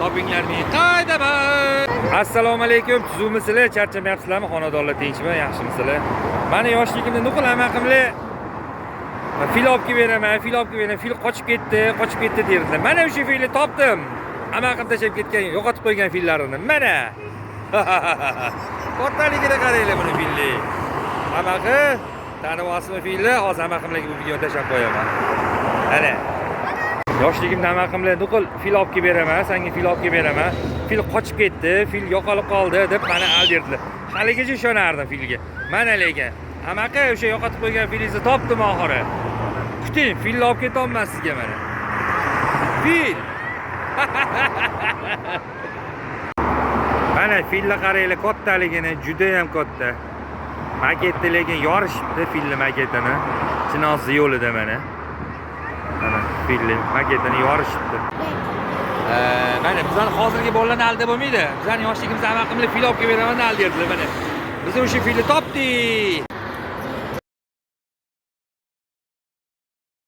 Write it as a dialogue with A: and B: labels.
A: topinglar men qaydaman. Assalomu alaykum. Tuzukmisizlar? Charchamayapsizlarmi? Xonadonlar tinchmi? Yaxshimisizlar? Meni yoshligimda nuqul amaqimlar fil olib kelib beraman, fil qochib ketdi derdilar. Mana o'sha filni topdim. Amaqim tashab ketgan, yo'qotib qo'ygan fillarini. Mana. Kattaligida qaranglar buni filni. Amaqi tanib olsizmi filni? Hozir amaqimlarga bu videoni tashab qo'yaman. Ana. Yoshligimda amaqimlar nuqul fil olib kelib beraman, senga fil olib kelib beraman. Fil qochib ketdi, fil yo'qolib qoldi deb meni aldirdilar. Haligacha ishonardim filga. Mana lekin amaqa o'sha yo'qotib qo'ygan filingizni topdim oxiri. Kuting, filni olib keta olmas sizga mana. Fil. Mana filni qaranglar, kattaligini, juda ham katta. Maketda lekin yorishibdi filni maketini. Chinoz yo'lida mana. Mana filni maketini yorishibdi. Mana bizlar hozirgi bolalarni aldab bo'lmaydi. Bizlar yoshligimizda amaqimlar fil olib kelib beraman aldirdilar mana. Biz o'sha filni topdik.